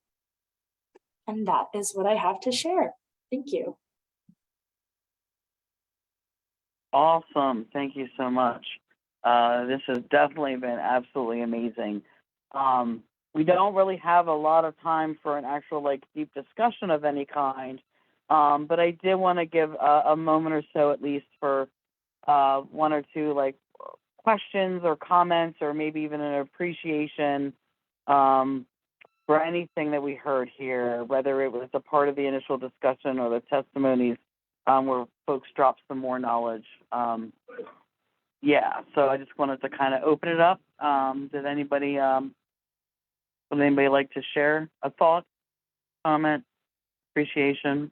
And that is what I have to share. Thank you. Awesome. Thank you so much. This has definitely been absolutely amazing. We don't really have a lot of time for an actual deep discussion of any kind, But I did want to give a moment or so at least for one or two like questions or comments, or maybe even an appreciation for anything that we heard here, whether it was a part of the initial discussion or the testimonies where folks dropped some more knowledge. Yeah, so I just wanted to kind of open it up. Would anybody like to share a thought, comment, appreciation?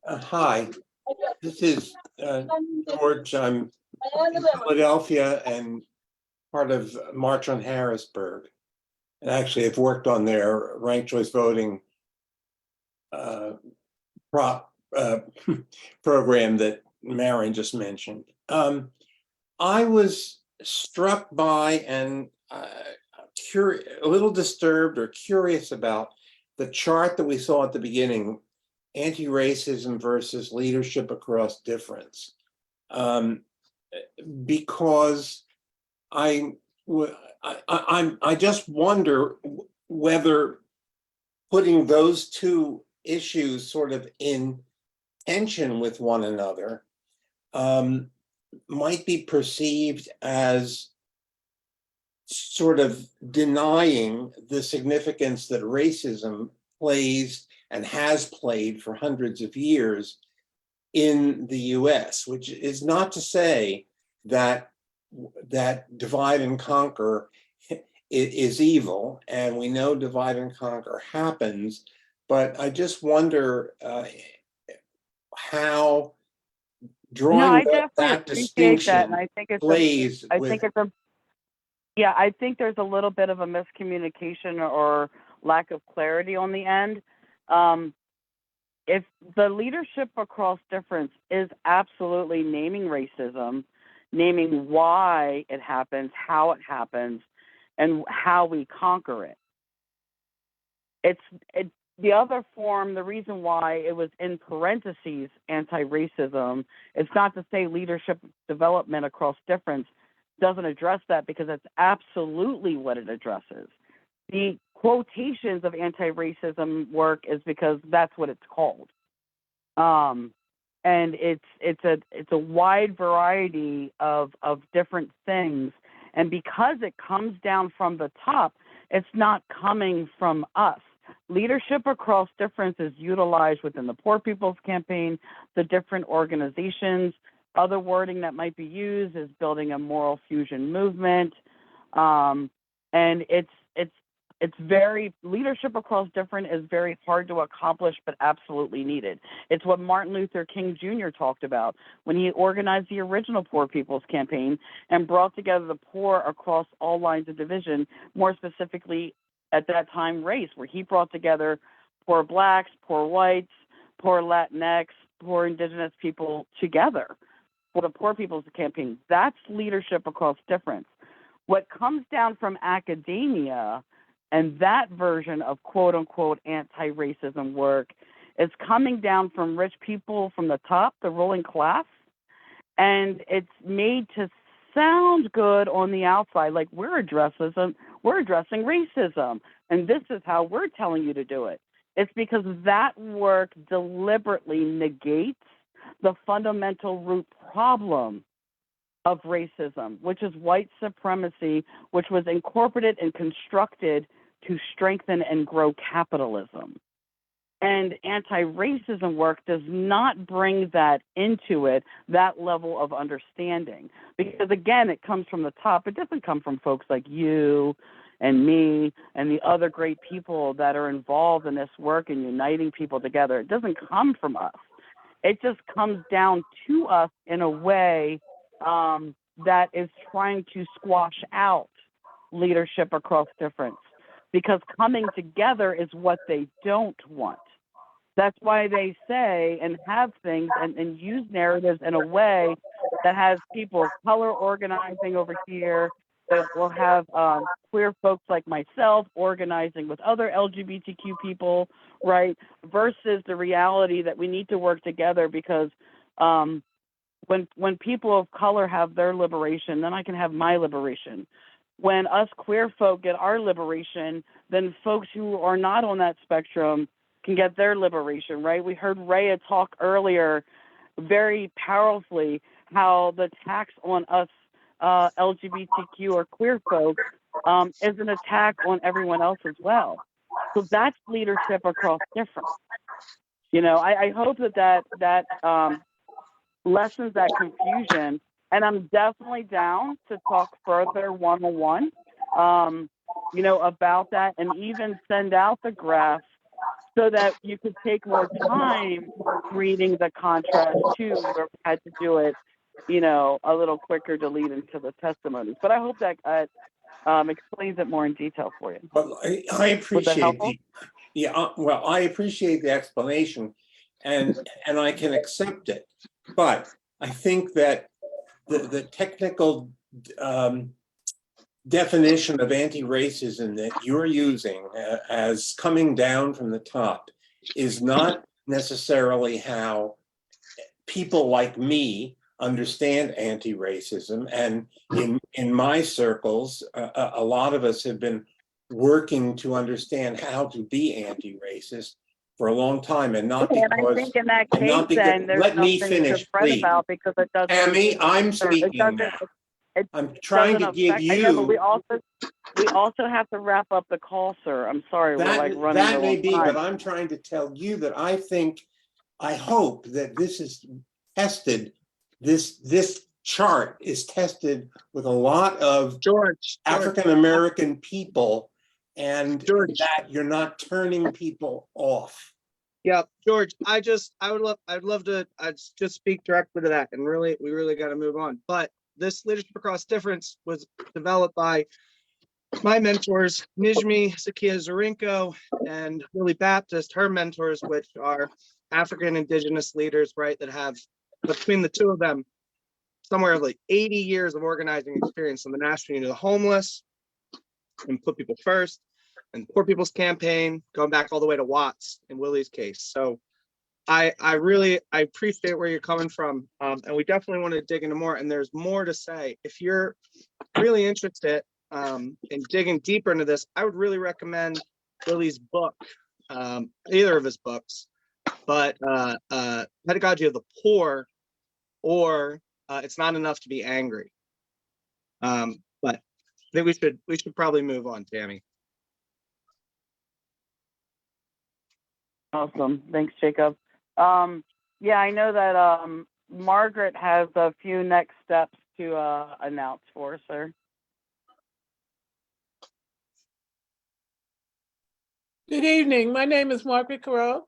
Hi, this is George. I'm in Philadelphia and part of March on Harrisburg. And actually, I've worked on their ranked choice voting program that Marion just mentioned. I was struck by and a little disturbed or curious about the chart that we saw at the beginning, anti-racism versus leadership across difference. Because I just wonder whether putting those two issues sort of in tension with one another might be perceived as sort of denying the significance that racism plays and has played for hundreds of years in the US, which is not to say that divide and conquer is evil, and we know divide and conquer happens, but I just wonder how drawing that distinction that, and I think plays I think there's a little bit of a miscommunication or lack of clarity on the end. If the leadership across difference is absolutely naming racism, naming why it happens, how it happens, and how we conquer it. It's the other form, the reason why it was in parentheses, anti-racism, it's not to say leadership development across difference doesn't address that, because that's absolutely what it addresses. The quotations of anti-racism work is because that's what it's called. And it's a wide variety of different things. And because it comes down from the top, it's not coming from us. Leadership across difference is utilized within the Poor People's Campaign, the different organizations. Other wording that might be used is building a moral fusion movement. And it's very, leadership across different is very hard to accomplish, but absolutely needed. It's what Martin Luther King Jr. talked about when he organized the original Poor People's Campaign and brought together the poor across all lines of division, more specifically at that time race, where he brought together poor Blacks, poor whites, poor Latinx, poor Indigenous people together for the Poor People's Campaign. That's leadership across difference. What comes down from academia and that version of quote unquote anti-racism work is coming down from rich people from the top, the ruling class, and it's made to sound good on the outside, like we're addressing racism, and this is how we're telling you to do it. It's because that work deliberately negates the fundamental root problem of racism, which is white supremacy, which was incorporated and constructed to strengthen and grow capitalism. And anti-racism work does not bring that into it, that level of understanding. Because again, it comes from the top. It doesn't come from folks like you and me and the other great people that are involved in this work and uniting people together. It doesn't come from us. It just comes down to us in a way that is trying to squash out leadership across difference, because coming together is what they don't want. That's why they say and have things and use narratives in a way that has people of color organizing over here, that we'll have queer folks like myself organizing with other LGBTQ people, right? Versus the reality that we need to work together because when people of color have their liberation, then I can have my liberation. When us queer folk get our liberation, then folks who are not on that spectrum can get their liberation, right? We heard Rhea talk earlier very powerfully how the tax on us LGBTQ or queer folks is an attack on everyone else as well. So that's leadership across difference. You know, I hope that lessens that confusion. And I'm definitely down to talk further one-on-one, you know, about that and even send out the graphs so that you could take more time reading the contrast too, where we had to do it, you know, a little quicker to lead into the testimonies. But I hope that explains it more in detail for you. Well, I appreciate I appreciate the explanation, and I can accept it. But I think that the technical definition of anti-racism that you're using as coming down from the top is not necessarily how people like me understand anti-racism. And in my circles, a lot of us have been working to understand how to be anti-racist for a long time, and not because. And I think in that case, then there's let me nothing finish, to fret please. about because it doesn't. Tammy, I'm speaking now. I'm trying to give you. I know, but we also have to wrap up the call, sir. I'm sorry, we're like running. That may be, but I'm trying to tell you that I hope that this is tested. This chart is tested with a lot of African American people, and that you're not turning people off. Yeah, George, I'd love to just speak directly to that, and we really got to move on. But this leadership across difference was developed by my mentors, Nijmi Sakia Zarinko and Lily Baptist, her mentors, which are African Indigenous leaders, right, that have, between the two of them, somewhere like 80 years of organizing experience on the National Union of the Homeless and Put People First and Poor People's Campaign, going back all the way to Watts in Willie's case. So I appreciate where you're coming from, and we definitely want to dig into more, and there's more to say. If you're really interested in digging deeper into this, I would really recommend Willie's book, either of his books, but Pedagogy of the Poor or It's Not Enough to Be Angry. But I think we should probably move on, Tammy. Awesome. Thanks, Jacob. Yeah, I know that Margaret has a few next steps to announce for us, sir. Good evening. My name is Margaret Carroll,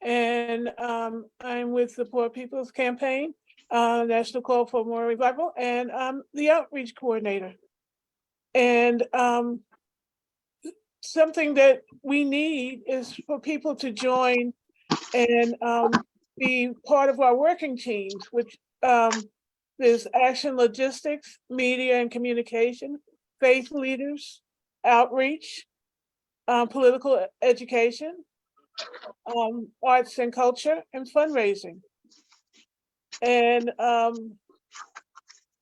and I'm with the Poor People's Campaign, National Call for More Revival, and I'm the outreach coordinator. And something that we need is for people to join and be part of our working teams, which is action logistics, media and communication, faith leaders, outreach, political education, arts and culture, and fundraising. And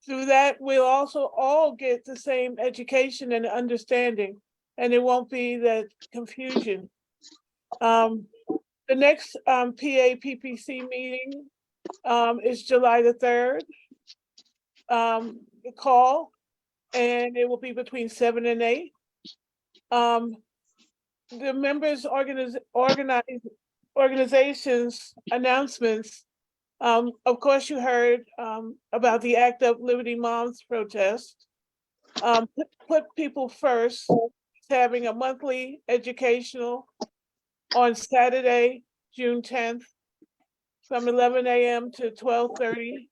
through that, we'll also all get the same education and understanding, and it won't be that confusion. The next PAPPC meeting is July the 3rd. The call, and it will be between 7 and 8. The members organizations announcements. Of course, you heard about the Act Up Liberty Moms protest. Put People First is having a monthly educational on Saturday, June 10th, from 11 a.m. to 12:30.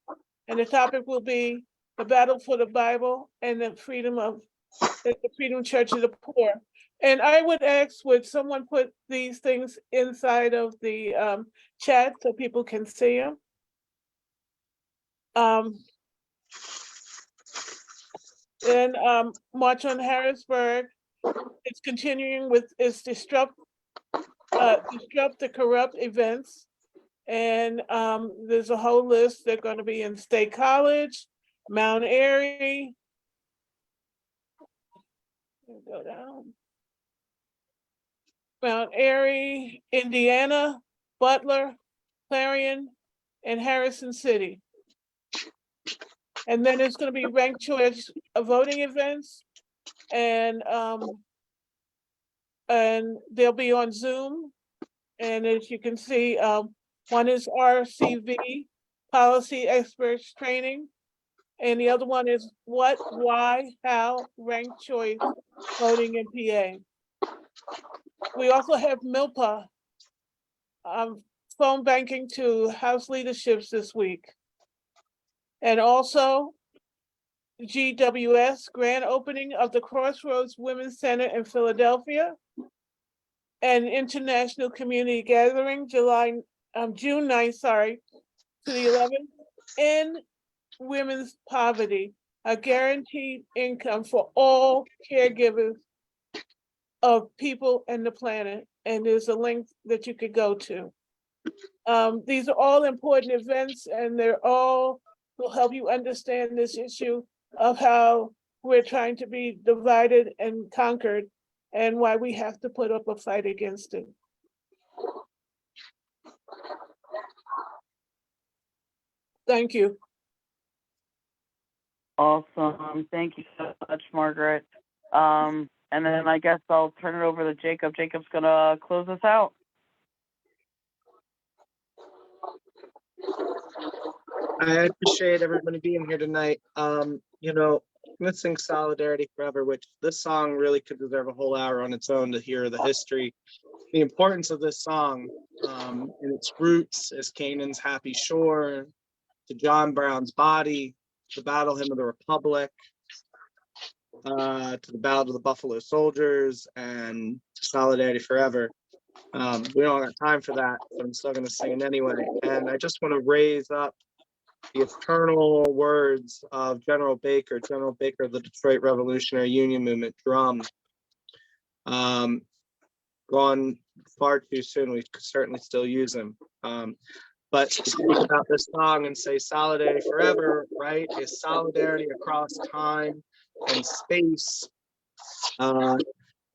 And the topic will be the battle for the Bible and the Freedom Church of the Poor. And I would ask, would someone put these things inside of the chat so people can see them? Then March on Harrisburg. It's continuing with its disrupt the corrupt events. And there's a whole list. They're going to be in State College, Mount Airy. Go down. Mount Airy, Indiana, Butler, Clarion, and Harrison City. And then it's going to be ranked choice voting events, and they'll be on Zoom. And as you can see, one is RCV, Policy Experts Training, and the other one is what, why, how, ranked choice voting in PA. We also have MILPA, phone banking to House leaderships this week. And also GWS, grand opening of the Crossroads Women's Center in Philadelphia, and International Community Gathering, June 9th, to the 11th, and women's poverty, a guaranteed income for all caregivers of people and the planet. And there's a link that you could go to. These are all important events, and they're all will help you understand this issue of how we're trying to be divided and conquered, and why we have to put up a fight against it. Thank you. Awesome. Thank you so much, Margaret. And then I guess I'll turn it over to Jacob. Jacob's gonna close us out. I appreciate everybody being here tonight. You know, let's sing Solidarity Forever, which this song really could deserve a whole hour on its own to hear the history, the importance of this song, in its roots as Canaan's happy shore, to John Brown's body, the Battle Hymn of the Republic, to the Ballad of the Buffalo Soldiers, and Solidarity Forever. We don't have time for that, but I'm still going to sing it anyway. And I just want to raise up the eternal words of General Baker of the Detroit Revolutionary Union Movement, drum. Gone far too soon, we could certainly still use him. But to speak about this song and say Solidarity Forever, right, is solidarity across time and space.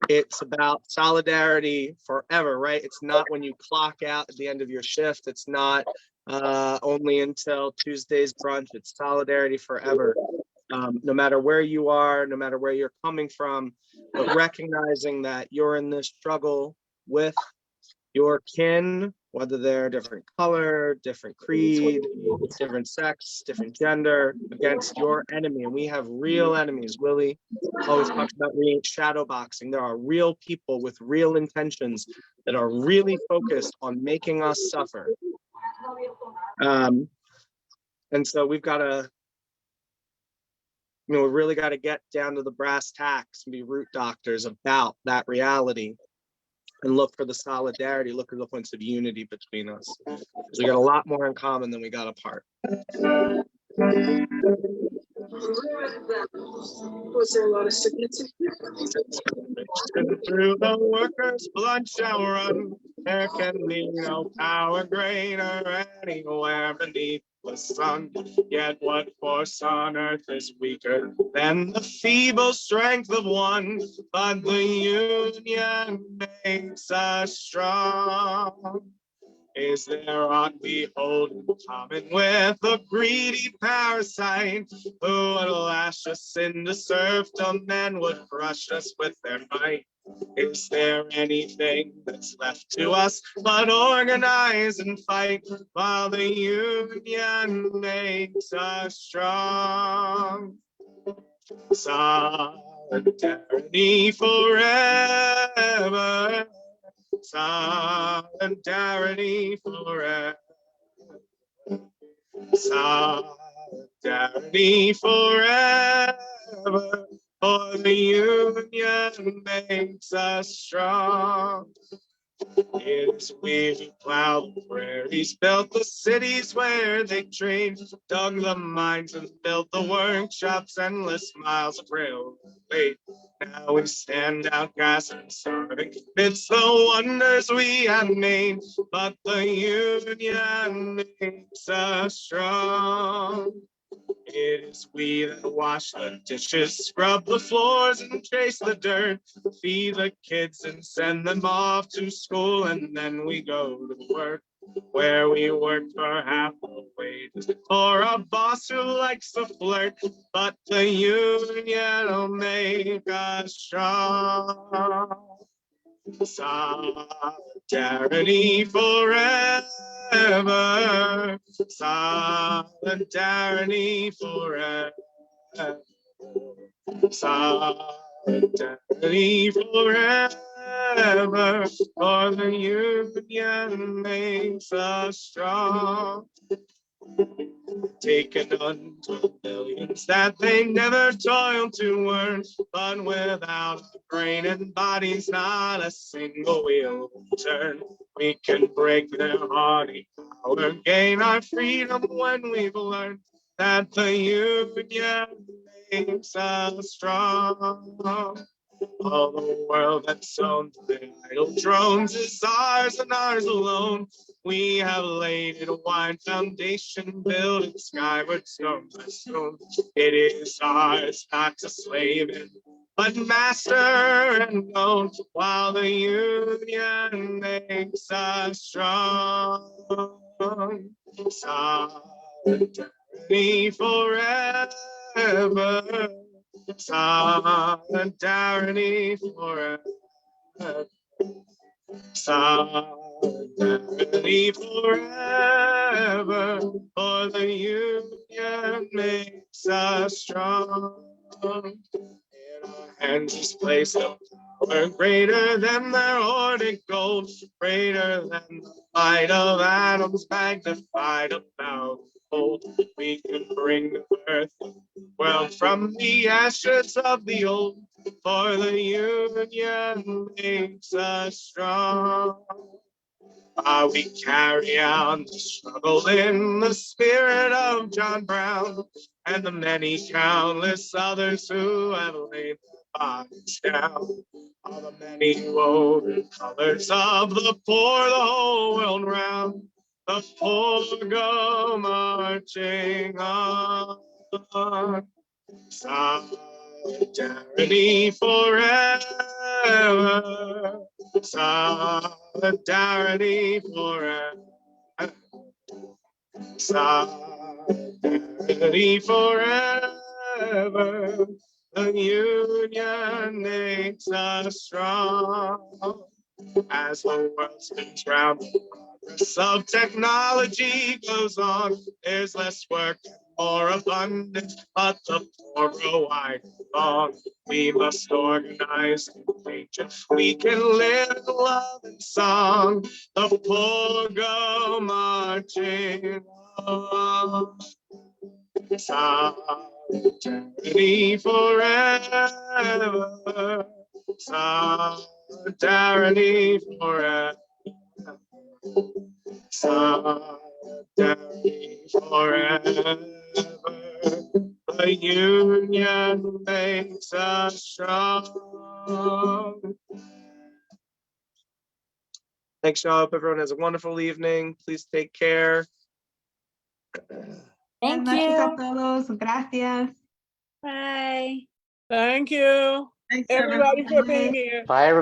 It's about solidarity forever, right? It's not when you clock out at the end of your shift. It's not only until Tuesday's brunch. It's solidarity forever. No matter where you are, no matter where you're coming from, but recognizing that you're in this struggle with your kin, whether they're different color, different creed, different sex, different gender, against your enemy. And we have real enemies. Willie always talks about shadow boxing. There are real people with real intentions that are really focused on making us suffer. And so we've got to, we really got to get down to the brass tacks and be root doctors about that reality and look for the solidarity, look for the points of unity between us. Because we got a lot more in common than we got apart. Was there a lot of sickness? Through the workers' blood shall run. There can be no power greater anywhere beneath the sun. Yet what force on earth is weaker than the feeble strength of one? But the union makes us strong. Is there aught we hold in common with a greedy parasite who would lash us into serfdom and would crush us with their might? Is there anything that's left to us but organize and fight while the union makes us strong? Solidarity forever. Solidarity forever. Solidarity forever. For the union makes us strong. It is we who plowed the prairies, built the cities where they trained, dug the mines and built the workshops, endless miles of railway. Now we stand outcast and starving amidst the wonders we have made, but the union makes us strong. It is we that wash the dishes, scrub the floors and chase the dirt, feed the kids and send them off to school, and then we go to work, where we work for half the wages, for a boss who likes to flirt, but the union will make us strong. Solidarity forever. Solidarity forever. Solidarity forever. For the union makes us strong. Taken unto millions that they never toiled to earn, but without a brain and bodies, not a single wheel will turn. We can break their haughty power, gain our freedom when we've learned that the union makes us strong. All the world that's owned by idle drones is ours and ours alone. We have laid a wide foundation, building skyward stone by stone. It is ours not to slave in, but master and own, while the union makes us strong. Solidarity forever. Solidarity forever. Solidarity forever. For the union makes us strong. In our hands is placed a power greater than their hoarded gold, greater than the might of atoms magnified about gold. We can bring the birth of the world from the ashes of the old, for the union makes us strong. While we carry on the struggle in the spirit of John Brown and the many countless others who have laid their bodies down. All the many woven colors of the poor the whole world round. The poor go marching on. Solidarity forever. Solidarity forever. Solidarity forever. The union makes us strong. As the world spins round, the progress of technology goes on. There's less work and more abundance, but the poor grow wide long. We must organize and change it. We can live in love and song. The poor go marching on. Solidarity forever. Solidarity forever. Solidarity forever. The union makes us strong. Thanks, y'all. Hope everyone has a wonderful evening. Please take care. Thank Buenas noches a you. todos. Gracias. Bye. Thank you, Thanks, everybody, for everyone. being here. Bye, everybody.